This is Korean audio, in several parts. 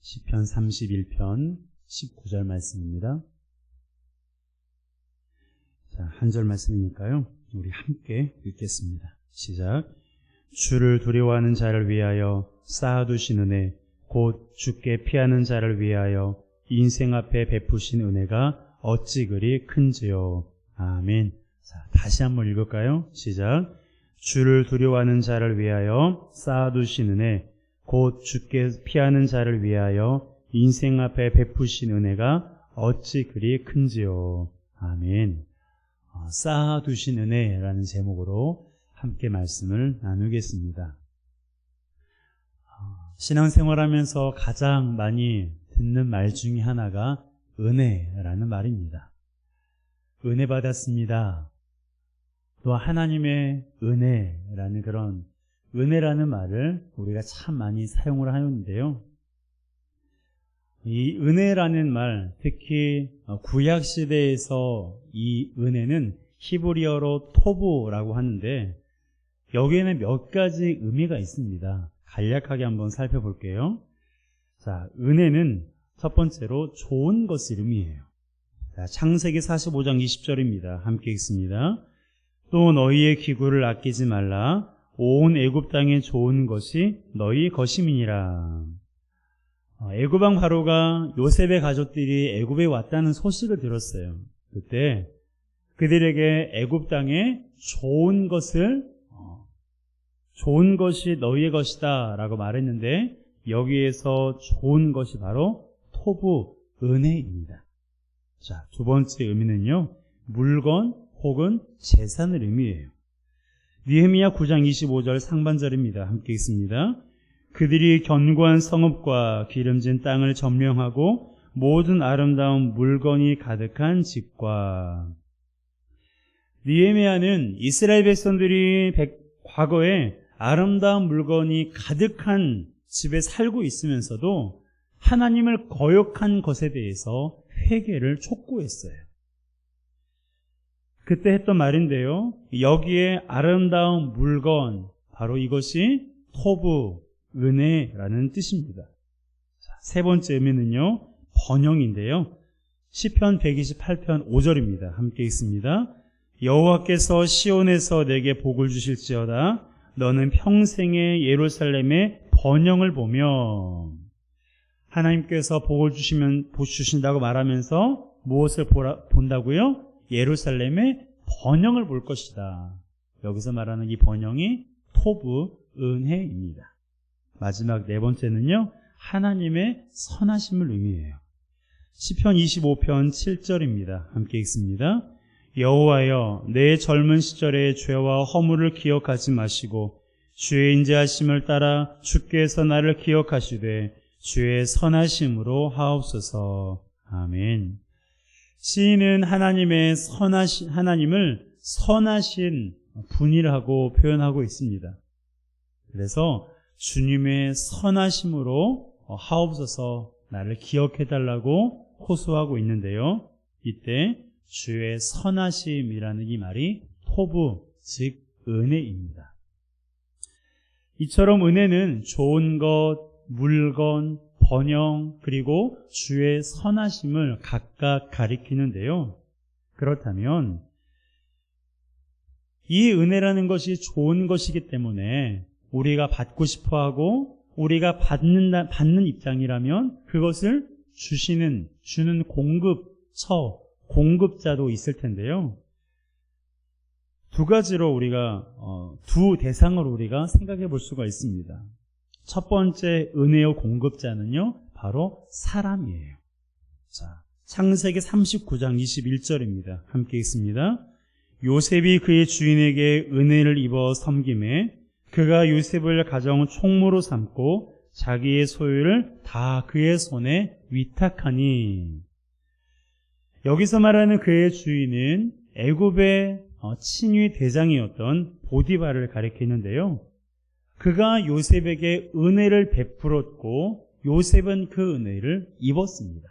시편 31편 19절 말씀입니다. 자, 한 절 말씀이니까요. 우리 함께 읽겠습니다. 시작. 주를 두려워하는 자를 위하여 쌓아두신 은혜, 곧 주께 피하는 자를 위하여 인생 앞에 베푸신 은혜가 어찌 그리 큰지요. 아멘. 자, 다시 한번 읽을까요? 시작. 주를 두려워하는 자를 위하여 쌓아두신 은혜, 곧 주께 피하는 자를 위하여 인생 앞에 베푸신 은혜가 어찌 그리 큰지요. 아멘. 쌓아두신 은혜라는 제목으로 함께 말씀을 나누겠습니다. 신앙생활하면서 가장 많이 듣는 말 중에 하나가 은혜라는 말입니다. 은혜 받았습니다. 또 하나님의 은혜라는 그런 은혜라는 말을 우리가 참 많이 사용을 하는데요. 이 은혜라는 말, 특히 구약시대에서 이 은혜는 히브리어로 토브라고 하는데 여기에는 몇 가지 의미가 있습니다. 간략하게 한번 살펴볼게요. 자, 은혜는 첫 번째로 좋은 것을 의미해요. 자, 창세기 45장 20절입니다. 함께 읽습니다. 또 너희의 기구를 아끼지 말라. 온 애굽 땅에 좋은 것이 너희 것임이니라. 애굽 왕 바로가 요셉의 가족들이 애굽에 왔다는 소식을 들었어요. 그때 그들에게 애굽 땅에 좋은 것이 너희의 것이다 라고 말했는데 여기에서 좋은 것이 바로 토부, 은혜입니다. 자, 두 번째 의미는요, 물건 혹은 재산을 의미해요. 느헤미야 9장 25절 상반절입니다. 함께 읽습니다. 그들이 견고한 성읍과 기름진 땅을 점령하고 모든 아름다운 물건이 가득한 집과. 느헤미야는 이스라엘 백성들이 과거에 아름다운 물건이 가득한 집에 살고 있으면서도 하나님을 거역한 것에 대해서 회개를 촉구했어요. 그때 했던 말인데요. 여기에 아름다운 물건, 바로 이것이 토부, 은혜라는 뜻입니다. 자, 세 번째 의미는요, 번영인데요. 시편 128편 5절입니다. 함께 읽습니다. 여호와께서 시온에서 내게 복을 주실지어다. 너는 평생에 예루살렘의 번영을 보며. 하나님께서 복을 주신다고 말하면서 무엇을 본다고요? 예루살렘의 번영을 볼 것이다. 여기서 말하는 이 번영이 토부, 은혜입니다. 마지막 네 번째는요, 하나님의 선하심을 의미해요. 시편 25편 7절입니다. 함께 읽습니다. 여호와여, 내 젊은 시절의 죄와 허물을 기억하지 마시고 주의 인자하심을 따라 주께서 나를 기억하시되 주의 선하심으로 하옵소서. 아멘. 시인은 하나님을 선하신 분이라고 표현하고 있습니다. 그래서 주님의 선하심으로 하옵소서, 나를 기억해달라고 호소하고 있는데요. 이때 주의 선하심이라는 이 말이 토부, 즉 은혜입니다. 이처럼 은혜는 좋은 것, 물건, 번영, 그리고 주의 선하심을 각각 가리키는데요. 그렇다면 이 은혜라는 것이 좋은 것이기 때문에 우리가 받고 싶어하고 우리가 받는 입장이라면 그것을 주는 공급자도 있을 텐데요. 두 가지로 두 대상으로 우리가 생각해 볼 수가 있습니다. 첫 번째 은혜의 공급자는요, 바로 사람이에요. 자, 창세기 39장 21절입니다. 함께 읽습니다. 요셉이 그의 주인에게 은혜를 입어 섬김에 그가 요셉을 가정 총무로 삼고 자기의 소유를 다 그의 손에 위탁하니. 여기서 말하는 그의 주인은 애굽의 친위 대장이었던 보디발을 가리키는데요. 그가 요셉에게 은혜를 베풀었고 요셉은 그 은혜를 입었습니다.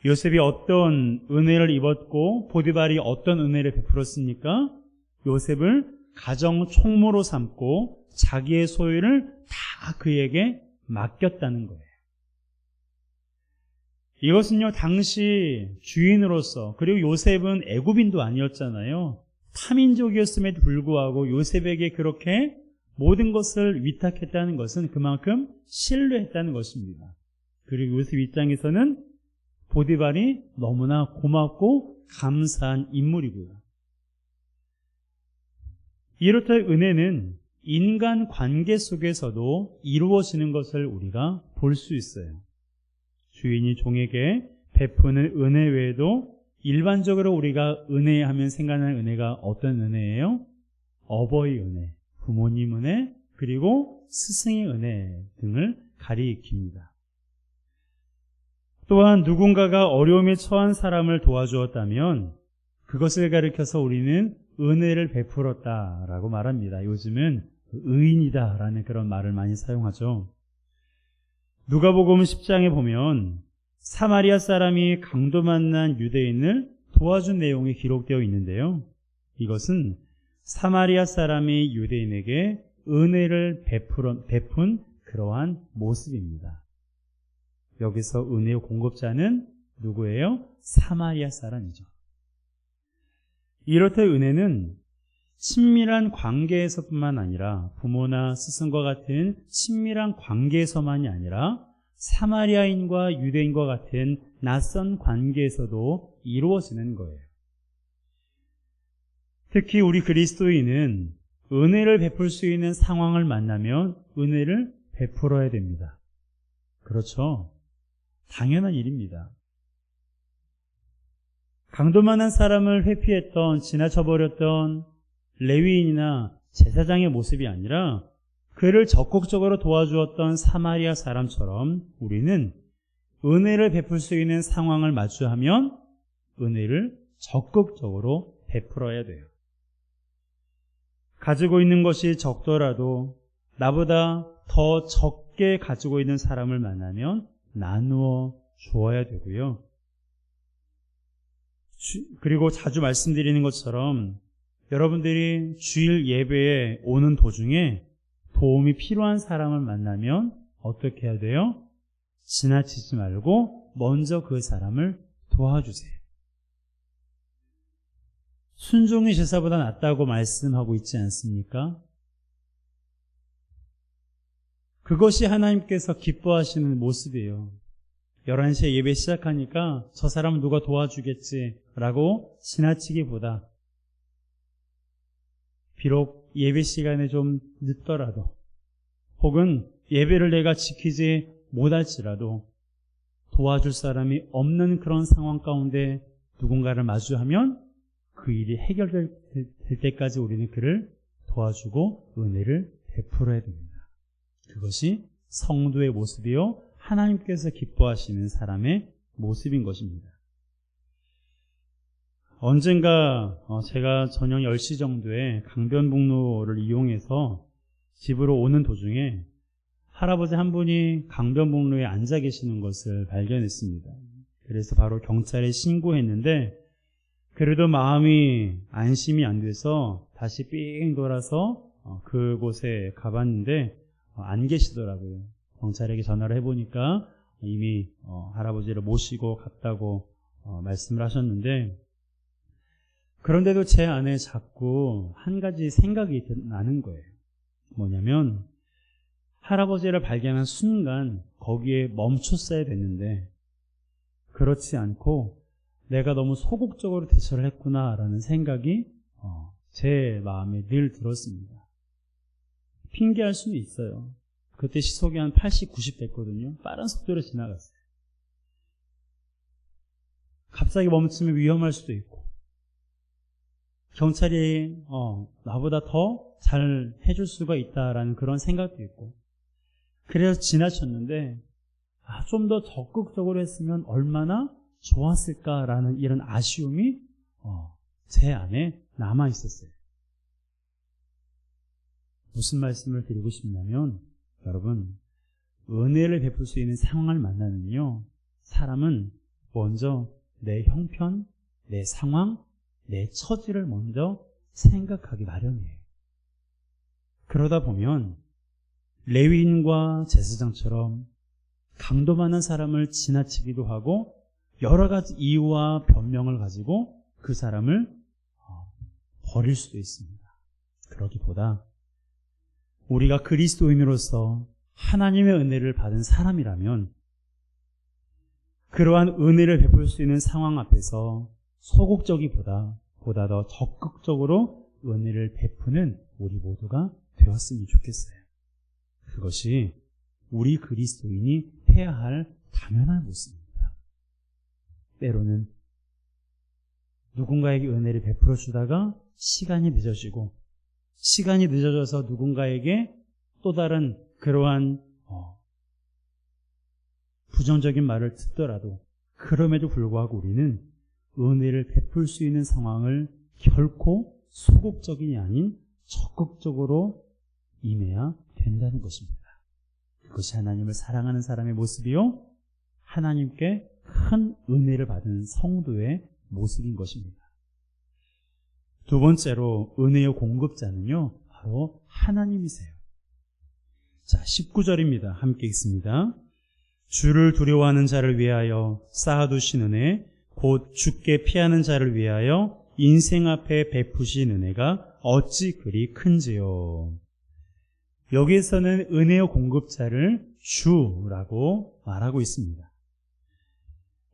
요셉이 어떤 은혜를 입었고 보디발이 어떤 은혜를 베풀었습니까? 요셉을 가정 총무로 삼고 자기의 소유를 다 그에게 맡겼다는 거예요. 이것은요, 당시 주인으로서, 그리고 요셉은 애굽인도 아니었잖아요. 타민족이었음에도 불구하고 요셉에게 그렇게 모든 것을 위탁했다는 것은 그만큼 신뢰했다는 것입니다. 그리고 요셉 입장에서는 보디발이 너무나 고맙고 감사한 인물이고요. 이렇듯 은혜는 인간 관계 속에서도 이루어지는 것을 우리가 볼 수 있어요. 주인이 종에게 베푸는 은혜 외에도 일반적으로 우리가 은혜하면 생각나는 은혜가 어떤 은혜예요? 어버이 은혜, 부모님 은혜, 그리고 스승의 은혜 등을 가리킵니다. 또한 누군가가 어려움에 처한 사람을 도와주었다면 그것을 가리켜서 우리는 은혜를 베풀었다라고 말합니다. 요즘은 의인이다라는 그런 말을 많이 사용하죠. 누가복음 10장에 보면 사마리아 사람이 강도 만난 유대인을 도와준 내용이 기록되어 있는데요. 이것은 사마리아 사람이 유대인에게 은혜를 베푼 그러한 모습입니다. 여기서 은혜의 공급자는 누구예요? 사마리아 사람이죠. 이렇듯 은혜는 친밀한 관계에서뿐만 아니라 부모나 스승과 같은 친밀한 관계에서만이 아니라 사마리아인과 유대인과 같은 낯선 관계에서도 이루어지는 거예요. 특히 우리 그리스도인은 은혜를 베풀 수 있는 상황을 만나면 은혜를 베풀어야 됩니다. 그렇죠? 당연한 일입니다. 강도만한 사람을 회피했던, 지나쳐버렸던 레위인이나 제사장의 모습이 아니라 그를 적극적으로 도와주었던 사마리아 사람처럼 우리는 은혜를 베풀 수 있는 상황을 마주하면 은혜를 적극적으로 베풀어야 돼요. 가지고 있는 것이 적더라도 나보다 더 적게 가지고 있는 사람을 만나면 나누어 주어야 되고요. 그리고 자주 말씀드리는 것처럼 여러분들이 주일 예배에 오는 도중에 도움이 필요한 사람을 만나면 어떻게 해야 돼요? 지나치지 말고 먼저 그 사람을 도와주세요. 순종이 제사보다 낫다고 말씀하고 있지 않습니까? 그것이 하나님께서 기뻐하시는 모습이에요. 11시에 예배 시작하니까 저 사람은 누가 도와주겠지라고 지나치기보다 비록 예배 시간에 좀 늦더라도 혹은 예배를 내가 지키지 못할지라도 도와줄 사람이 없는 그런 상황 가운데 누군가를 마주하면 그 일이 해결될 때까지 우리는 그를 도와주고 은혜를 베풀어야 됩니다. 그것이 성도의 모습이요 하나님께서 기뻐하시는 사람의 모습인 것입니다. 언젠가 제가 저녁 10시 정도에 강변북로를 이용해서 집으로 오는 도중에 할아버지 한 분이 강변북로에 앉아 계시는 것을 발견했습니다. 그래서 바로 경찰에 신고했는데 그래도 마음이 안심이 안 돼서 다시 삥 돌아서 그곳에 가봤는데 안 계시더라고요. 경찰에게 전화를 해보니까 이미 할아버지를 모시고 갔다고 말씀을 하셨는데 그런데도 제 안에 자꾸 한 가지 생각이 나는 거예요. 뭐냐면 할아버지를 발견한 순간 거기에 멈췄어야 됐는데 그렇지 않고 내가 너무 소극적으로 대처를 했구나라는 생각이 제 마음에 늘 들었습니다. 핑계할 수는 있어요. 그때 시속이 한 80, 90 됐거든요. 빠른 속도로 지나갔어요. 갑자기 멈추면 위험할 수도 있고 경찰이 나보다 더 잘 해줄 수가 있다라는 그런 생각도 있고 그래서 지나쳤는데 좀 더 적극적으로 했으면 얼마나 좋았을까라는 이런 아쉬움이 제 안에 남아 있었어요. 무슨 말씀을 드리고 싶냐면 여러분 은혜를 베풀 수 있는 상황을 만나면요 사람은 먼저 내 형편, 내 상황, 내 처지를 먼저 생각하기 마련이에요. 그러다 보면 레위인과 제사장처럼 강도 많은 사람을 지나치기도 하고 여러 가지 이유와 변명을 가지고 그 사람을 버릴 수도 있습니다. 그러기보다 우리가 그리스도인으로서 하나님의 은혜를 받은 사람이라면 그러한 은혜를 베풀 수 있는 상황 앞에서 소극적이보다 더 적극적으로 은혜를 베푸는 우리 모두가 되었으면 좋겠어요. 그것이 우리 그리스도인이 해야 할 당연한 모습입니다. 때로는 누군가에게 은혜를 베풀어 주다가 시간이 늦어져서 누군가에게 또 다른 그러한 부정적인 말을 듣더라도 그럼에도 불구하고 우리는 은혜를 베풀 수 있는 상황을 결코 소극적이 아닌 적극적으로 임해야 된다는 것입니다. 그것이 하나님을 사랑하는 사람의 모습이요, 하나님께 큰 은혜를 받은 성도의 모습인 것입니다. 두 번째로 은혜의 공급자는요, 바로 하나님이세요. 자, 19절입니다. 함께 읽습니다. 주를 두려워하는 자를 위하여 쌓아두신 은혜, 곧 주께 피하는 자를 위하여 인생 앞에 베푸신 은혜가 어찌 그리 큰지요. 여기에서는 은혜의 공급자를 주라고 말하고 있습니다.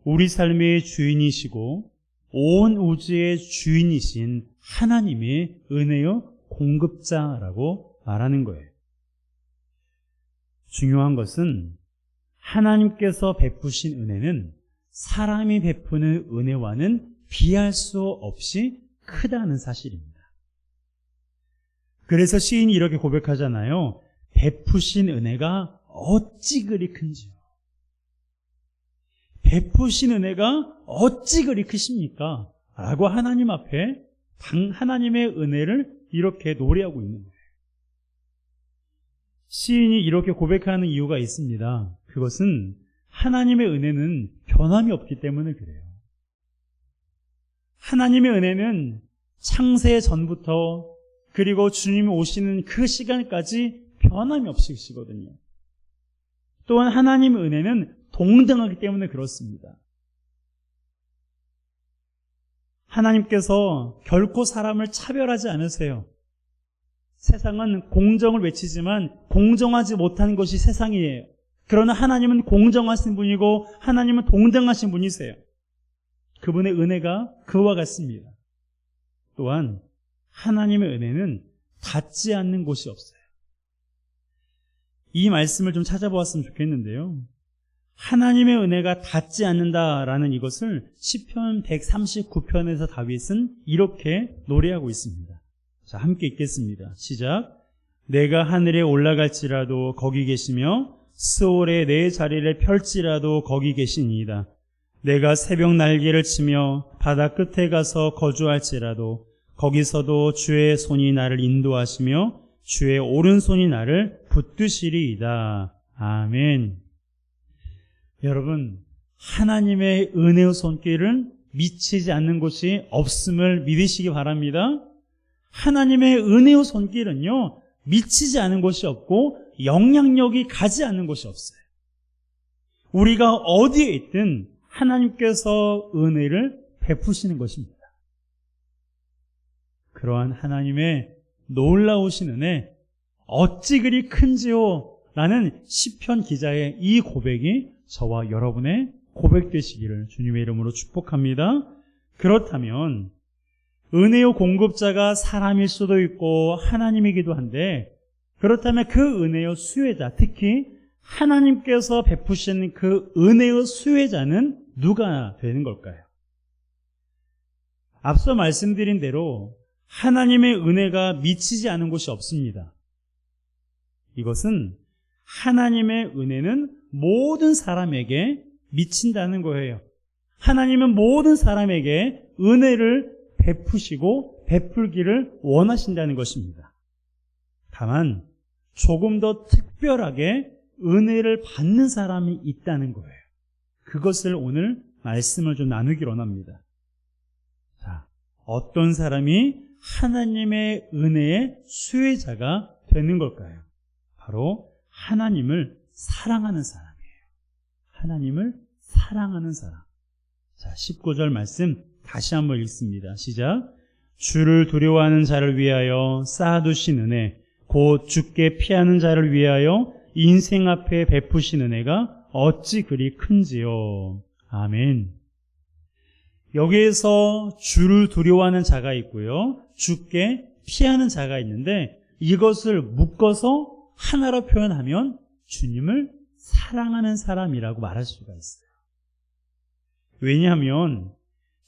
우리 삶의 주인이시고 온 우주의 주인이신 하나님의 은혜의 공급자라고 말하는 거예요. 중요한 것은 하나님께서 베푸신 은혜는 사람이 베푸는 은혜와는 비할 수 없이 크다는 사실입니다. 그래서 시인이 이렇게 고백하잖아요. 베푸신 은혜가 어찌 그리 큰지요. 베푸신 은혜가 어찌 그리 크십니까? 라고 하나님 앞에 하나님의 은혜를 이렇게 노래하고 있는 거예요. 시인이 이렇게 고백하는 이유가 있습니다. 그것은 하나님의 은혜는 변함이 없기 때문에 그래요. 하나님의 은혜는 창세 전부터 그리고 주님이 오시는 그 시간까지 변함이 없으시거든요. 또한 하나님의 은혜는 동등하기 때문에 그렇습니다. 하나님께서 결코 사람을 차별하지 않으세요. 세상은 공정을 외치지만 공정하지 못한 것이 세상이에요. 그러나 하나님은 공정하신 분이고 하나님은 동등하신 분이세요. 그분의 은혜가 그와 같습니다. 또한 하나님의 은혜는 닿지 않는 곳이 없어요. 이 말씀을 좀 찾아보았으면 좋겠는데요. 하나님의 은혜가 닿지 않는다라는 이것을 시편 139편에서 다윗은 이렇게 노래하고 있습니다. 자, 함께 읽겠습니다. 시작. 내가 하늘에 올라갈지라도 거기 계시며 스올에 내 자리를 펼지라도 거기 계시니이다. 내가 새벽 날개를 치며 바다 끝에 가서 거주할지라도 거기서도 주의 손이 나를 인도하시며 주의 오른손이 나를 붙드시리이다. 아멘. 여러분, 하나님의 은혜의 손길은 미치지 않는 곳이 없음을 믿으시기 바랍니다. 하나님의 은혜의 손길은요, 미치지 않은 곳이 없고 영향력이 가지 않는 곳이 없어요. 우리가 어디에 있든 하나님께서 은혜를 베푸시는 것입니다. 그러한 하나님의 놀라우신 은혜 어찌 그리 큰지요? 라는 시편 기자의 이 고백이 저와 여러분의 고백 되시기를 주님의 이름으로 축복합니다. 그렇다면 은혜의 공급자가 사람일 수도 있고 하나님이기도 한데, 그렇다면 그 은혜의 수혜자, 특히 하나님께서 베푸신 그 은혜의 수혜자는 누가 되는 걸까요? 앞서 말씀드린 대로 하나님의 은혜가 미치지 않은 곳이 없습니다. 이것은 하나님의 은혜는 모든 사람에게 미친다는 거예요. 하나님은 모든 사람에게 은혜를 베푸시고 베풀기를 원하신다는 것입니다. 다만 조금 더 특별하게 은혜를 받는 사람이 있다는 거예요. 그것을 오늘 말씀을 좀 나누기로 원합니다. 자, 어떤 사람이 하나님의 은혜의 수혜자가 되는 걸까요? 바로 하나님을 사랑하는 사람이에요. 하나님을 사랑하는 사람. 자, 19절 말씀 다시 한번 읽습니다. 시작. 주를 두려워하는 자를 위하여 쌓아두신 은혜, 곧 주께 피하는 자를 위하여 인생 앞에 베푸신 은혜가 어찌 그리 큰지요. 아멘. 여기에서 주를 두려워하는 자가 있고요, 주께 피하는 자가 있는데, 이것을 묶어서 하나로 표현하면 주님을 사랑하는 사람이라고 말할 수가 있어요. 왜냐하면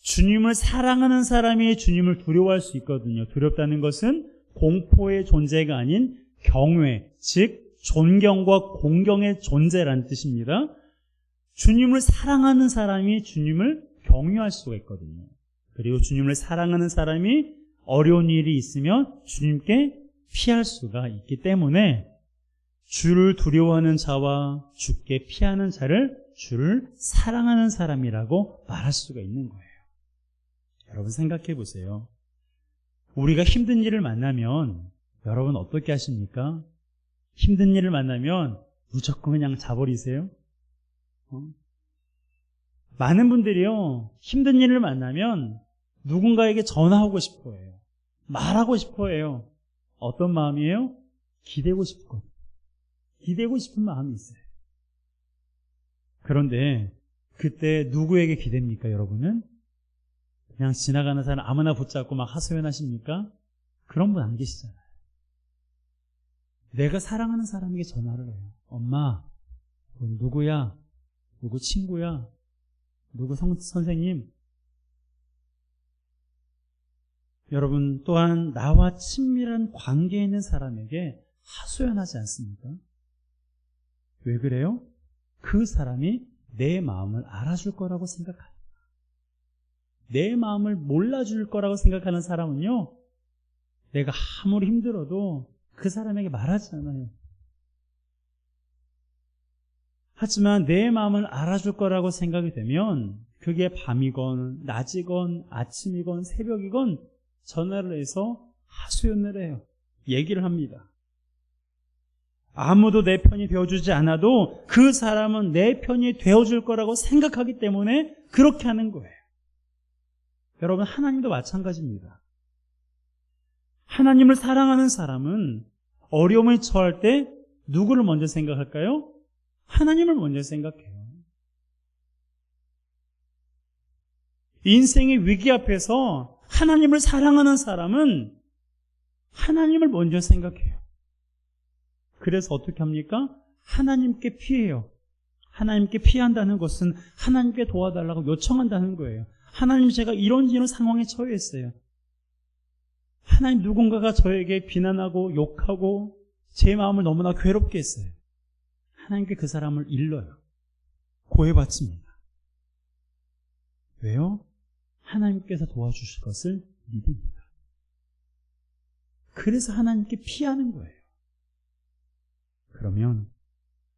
주님을 사랑하는 사람이 주님을 두려워할 수 있거든요. 두렵다는 것은 공포의 존재가 아닌 경외, 즉 존경과 공경의 존재라는 뜻입니다. 주님을 사랑하는 사람이 주님을 경외할 수가 있거든요. 그리고 주님을 사랑하는 사람이 어려운 일이 있으면 주님께 피할 수가 있기 때문에 주를 두려워하는 자와 주께 피하는 자를 주를 사랑하는 사람이라고 말할 수가 있는 거예요. 여러분 생각해 보세요. 우리가 힘든 일을 만나면 여러분 어떻게 하십니까? 힘든 일을 만나면 무조건 그냥 자버리세요? 많은 분들이요, 힘든 일을 만나면 누군가에게 전화하고 싶어 해요. 말하고 싶어 해요. 어떤 마음이에요? 기대고 싶거든요. 기대고 싶은 마음이 있어요. 그런데 그때 누구에게 기댑니까, 여러분은? 그냥 지나가는 사람 아무나 붙잡고 막 하소연하십니까? 그런 분 안 계시잖아요. 내가 사랑하는 사람에게 전화를 해요. 엄마, 누구야? 누구 친구야? 누구 선생님? 여러분, 또한 나와 친밀한 관계에 있는 사람에게 하소연하지 않습니까? 왜 그래요? 그 사람이 내 마음을 알아줄 거라고 생각합니다. 내 마음을 몰라줄 거라고 생각하는 사람은요, 내가 아무리 힘들어도 그 사람에게 말하지 않아요. 하지만 내 마음을 알아줄 거라고 생각이 되면 그게 밤이건 낮이건 아침이건 새벽이건 전화를 해서 하소연을 해요. 얘기를 합니다. 아무도 내 편이 되어주지 않아도 그 사람은 내 편이 되어줄 거라고 생각하기 때문에 그렇게 하는 거예요. 여러분, 하나님도 마찬가지입니다. 하나님을 사랑하는 사람은 어려움에 처할 때 누구를 먼저 생각할까요? 하나님을 먼저 생각해요. 인생의 위기 앞에서 하나님을 사랑하는 사람은 하나님을 먼저 생각해요. 그래서 어떻게 합니까? 하나님께 피해요. 하나님께 피한다는 것은 하나님께 도와달라고 요청한다는 거예요. 하나님, 제가 이런 상황에 처했어요. 하나님, 누군가가 저에게 비난하고 욕하고 제 마음을 너무나 괴롭게 했어요. 하나님께 그 사람을 일러요. 고해바칩니다. 왜요? 하나님께서 도와주실 것을 믿습니다. 그래서 하나님께 피하는 거예요. 그러면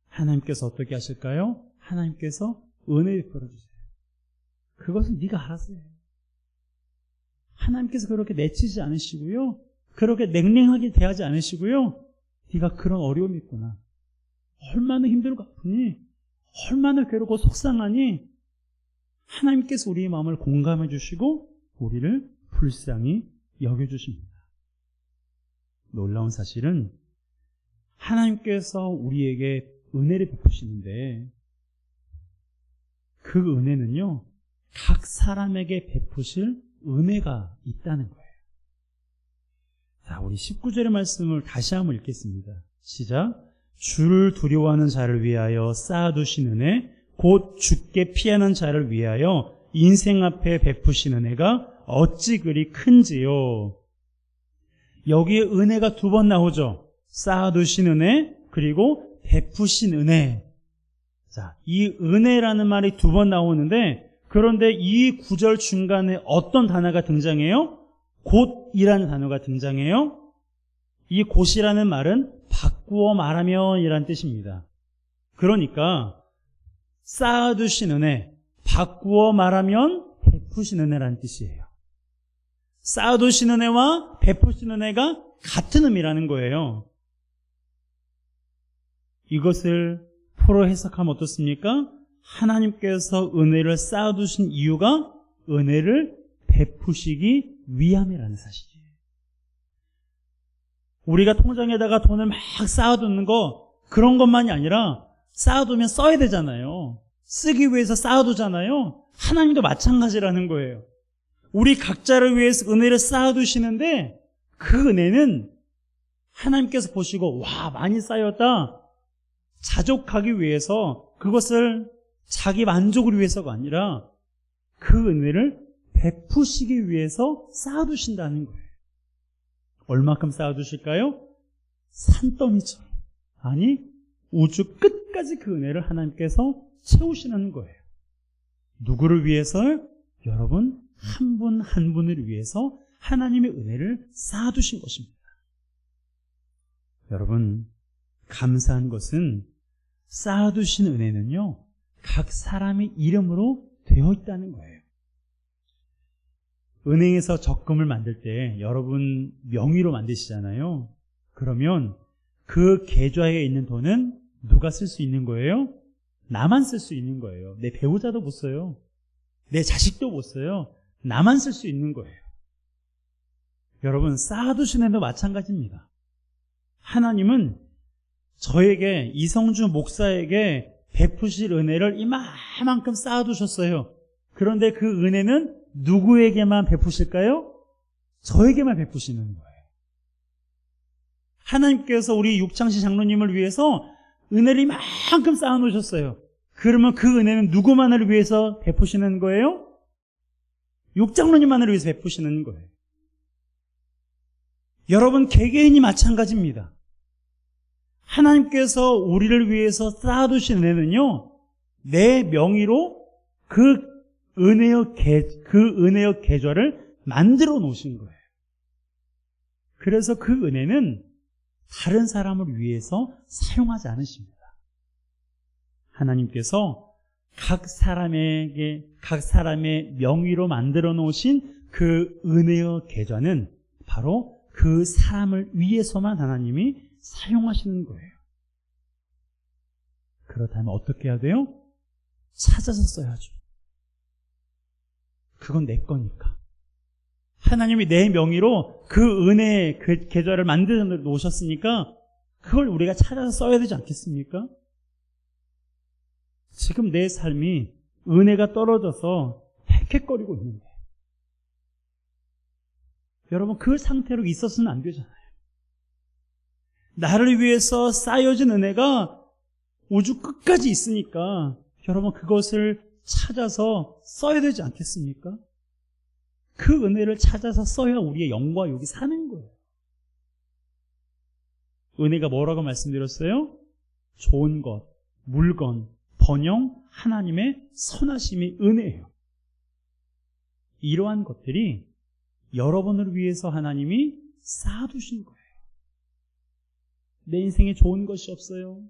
하나님께서 어떻게 하실까요? 하나님께서 은혜 베풀어 주세요. 그것은 네가 알아서 해. 하나님께서 그렇게 내치지 않으시고요, 그렇게 냉랭하게 대하지 않으시고요, 네가 그런 어려움이 있구나, 얼마나 힘들고 아프니, 얼마나 괴롭고 속상하니, 하나님께서 우리의 마음을 공감해 주시고 우리를 불쌍히 여겨주십니다. 놀라운 사실은 하나님께서 우리에게 은혜를 베푸시는데 그 은혜는요, 각 사람에게 베푸실 은혜가 있다는 거예요. 자, 우리 19절의 말씀을 다시 한번 읽겠습니다. 시작. 주를 두려워하는 자를 위하여 쌓아두신 은혜, 곧 주께 피하는 자를 위하여 인생 앞에 베푸신 은혜가 어찌 그리 큰지요. 여기에 은혜가 두 번 나오죠. 쌓아두신 은혜, 그리고 베푸신 은혜. 자, 이 은혜라는 말이 두 번 나오는데, 그런데 이 구절 중간에 어떤 단어가 등장해요? 곧이라는 단어가 등장해요. 이 곧이라는 말은 바꾸어 말하면 이란 뜻입니다. 그러니까 쌓아두신 은혜, 바꾸어 말하면 베푸신 은혜라는 뜻이에요. 쌓아두신 은혜와 베푸신 은혜가 같은 의미라는 거예요. 이것을 포로 해석하면 어떻습니까? 하나님께서 은혜를 쌓아두신 이유가 은혜를 베푸시기 위함이라는 사실이에요. 우리가 통장에다가 돈을 막 쌓아두는 거, 그런 것만이 아니라 쌓아두면 써야 되잖아요. 쓰기 위해서 쌓아두잖아요. 하나님도 마찬가지라는 거예요. 우리 각자를 위해서 은혜를 쌓아두시는데 그 은혜는 하나님께서 보시고 와, 많이 쌓였다, 자족하기 위해서, 그것을 자기 만족을 위해서가 아니라 그 은혜를 베푸시기 위해서 쌓아두신다는 거예요. 얼마큼 쌓아두실까요? 산더미처럼. 아니, 우주 끝까지 그 은혜를 하나님께서 채우시는 거예요. 누구를 위해서요? 여러분 한 분 한 분을 위해서 하나님의 은혜를 쌓아두신 것입니다. 여러분, 감사한 것은 쌓아두신 은혜는요, 각 사람의 이름으로 되어 있다는 거예요. 은행에서 적금을 만들 때 여러분 명의로 만드시잖아요. 그러면 그 계좌에 있는 돈은 누가 쓸 수 있는 거예요? 나만 쓸 수 있는 거예요. 내 배우자도 못 써요. 내 자식도 못 써요. 나만 쓸 수 있는 거예요. 여러분, 쌓아두신 은혜도 마찬가지입니다. 하나님은 저에게, 이성주 목사에게 베푸실 은혜를 이만큼 쌓아두셨어요. 그런데 그 은혜는 누구에게만 베푸실까요? 저에게만 베푸시는 거예요. 하나님께서 우리 육창시 장로님을 위해서 은혜를 이만큼 쌓아놓으셨어요. 그러면 그 은혜는 누구만을 위해서 베푸시는 거예요? 육장로님만을 위해서 베푸시는 거예요. 여러분, 개개인이 마찬가지입니다. 하나님께서 우리를 위해서 쌓아두신 은혜는요, 내 명의로 그 은혜의 계좌를 만들어 놓으신 거예요. 그래서 그 은혜는 다른 사람을 위해서 사용하지 않으십니다. 하나님께서 각 사람의 명의로 만들어 놓으신 그 은혜의 계좌는 바로 그 사람을 위해서만 하나님이 사용하시는 거예요. 그렇다면 어떻게 해야 돼요? 찾아서 써야죠. 그건 내 거니까. 하나님이 내 명의로 그 은혜의 그 계좌를 만들어 놓으셨으니까 그걸 우리가 찾아서 써야 되지 않겠습니까? 지금 내 삶이 은혜가 떨어져서 헥헥거리고 있는데, 여러분, 그 상태로 있었으면 안 되잖아요. 나를 위해서 쌓여진 은혜가 우주 끝까지 있으니까 여러분, 그것을 찾아서 써야 되지 않겠습니까? 그 은혜를 찾아서 써야 우리의 영과 육이 사는 거예요. 은혜가 뭐라고 말씀드렸어요? 좋은 것, 물건, 번영, 하나님의 선하심이 은혜예요. 이러한 것들이 여러분을 위해서 하나님이 쌓아두신 거예요. 내 인생에 좋은 것이 없어요.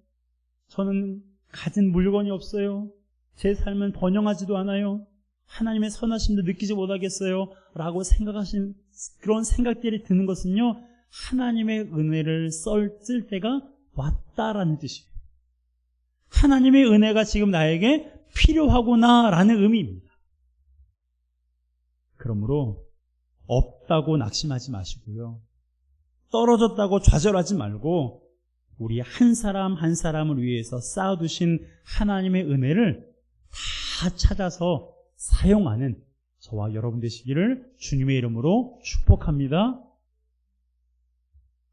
저는 가진 물건이 없어요. 제 삶은 번영하지도 않아요. 하나님의 선하심도 느끼지 못하겠어요. 라고 생각하신 그런 생각들이 드는 것은요, 하나님의 은혜를 쓸 때가 왔다라는 뜻이에요. 하나님의 은혜가 지금 나에게 필요하구나 라는 의미입니다. 그러므로 없다고 낙심하지 마시고요, 떨어졌다고 좌절하지 말고 우리 한 사람 한 사람을 위해서 쌓아두신 하나님의 은혜를 다 찾아서 사용하는 저와 여러분 되시기를 주님의 이름으로 축복합니다.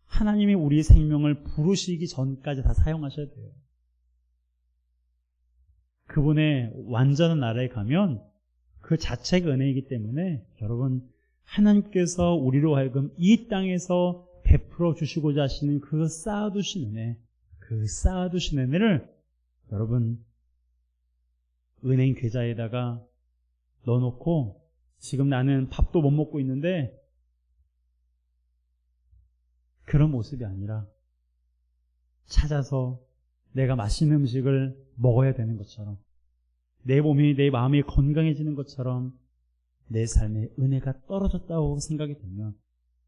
하나님이 우리의 생명을 부르시기 전까지 다 사용하셔야 돼요. 그분의 완전한 나라에 가면 그 자체가 은혜이기 때문에 여러분, 하나님께서 우리로 하여금 이 땅에서 베풀어 주시고자 하시는 그 쌓아두신 은혜, 그 쌓아두신 은혜를 여러분 은행 계좌에다가 넣어놓고, 지금 나는 밥도 못 먹고 있는데, 그런 모습이 아니라 찾아서 내가 맛있는 음식을 먹어야 되는 것처럼, 내 몸이, 내 마음이 건강해지는 것처럼 내 삶에 은혜가 떨어졌다고 생각이 들면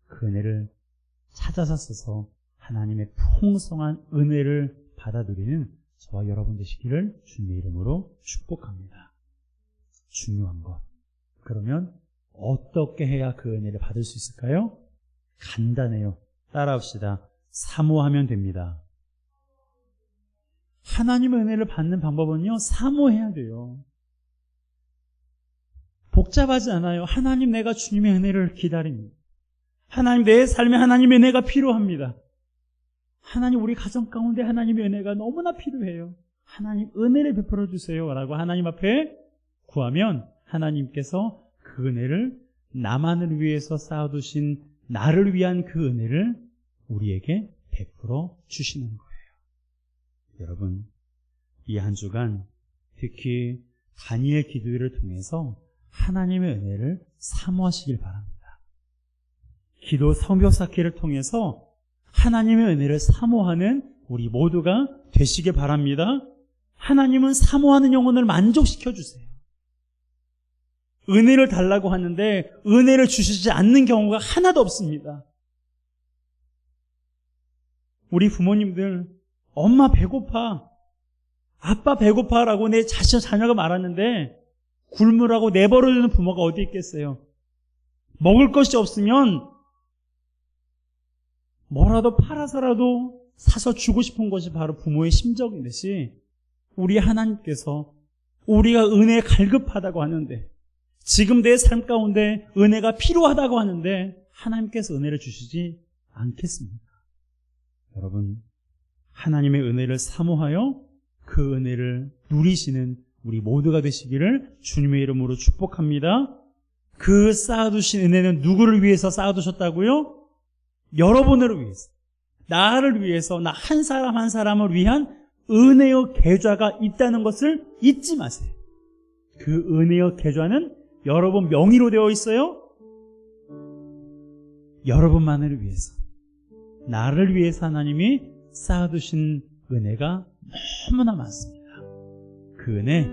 그 은혜를 찾아서 써서 하나님의 풍성한 은혜를 받는 받아들이는 저와 여러분 되시기를 주님의 이름으로 축복합니다. 중요한 것. 그러면 어떻게 해야 그 은혜를 받을 수 있을까요? 간단해요. 따라합시다. 사모하면 됩니다. 하나님의 은혜를 받는 방법은요, 사모해야 돼요. 복잡하지 않아요. 하나님, 내가 주님의 은혜를 기다립니다. 하나님, 내 삶에 하나님의 은혜가 필요합니다. 하나님, 우리 가정 가운데 하나님의 은혜가 너무나 필요해요. 하나님, 은혜를 베풀어 주세요 라고 하나님 앞에 구하면 하나님께서 그 은혜를 나만을 위해서 쌓아두신 나를 위한 그 은혜를 우리에게 베풀어 주시는 거예요. 여러분, 이 한 주간 특히 다니엘 기도회를 통해서 하나님의 은혜를 사모하시길 바랍니다. 기도 성벽 쌓기를 통해서 하나님의 은혜를 사모하는 우리 모두가 되시길 바랍니다. 하나님은 사모하는 영혼을 만족시켜 주세요. 은혜를 달라고 하는데 은혜를 주시지 않는 경우가 하나도 없습니다. 우리 부모님들, 엄마 배고파, 아빠 배고파라고 내 자녀가 말하는데 굶으라고 내버려두는 부모가 어디 있겠어요? 먹을 것이 없으면 뭐라도 팔아서라도 사서 주고 싶은 것이 바로 부모의 심정이듯이 우리 하나님께서 우리가 은혜에 갈급하다고 하는데, 지금 내 삶 가운데 은혜가 필요하다고 하는데 하나님께서 은혜를 주시지 않겠습니까? 여러분, 하나님의 은혜를 사모하여 그 은혜를 누리시는 우리 모두가 되시기를 주님의 이름으로 축복합니다. 그 쌓아두신 은혜는 누구를 위해서 쌓아두셨다고요? 여러분을 위해서, 나를 위해서, 나 한 사람 한 사람을 위한 은혜의 계좌가 있다는 것을 잊지 마세요. 그 은혜의 계좌는 여러분 명의로 되어 있어요. 여러분만을 위해서, 나를 위해서 하나님이 쌓아두신 은혜가 너무나 많습니다. 그 은혜,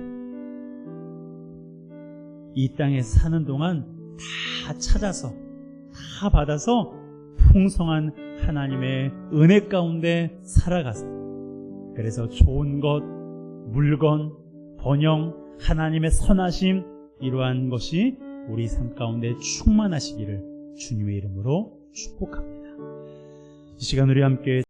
이 땅에 사는 동안 다 찾아서, 다 받아서 풍성한 하나님의 은혜 가운데 살아가서, 그래서 좋은 것, 물건, 번영, 하나님의 선하심, 이러한 것이 우리 삶 가운데 충만하시기를 주님의 이름으로 축복합니다. 이 시간 우리 함께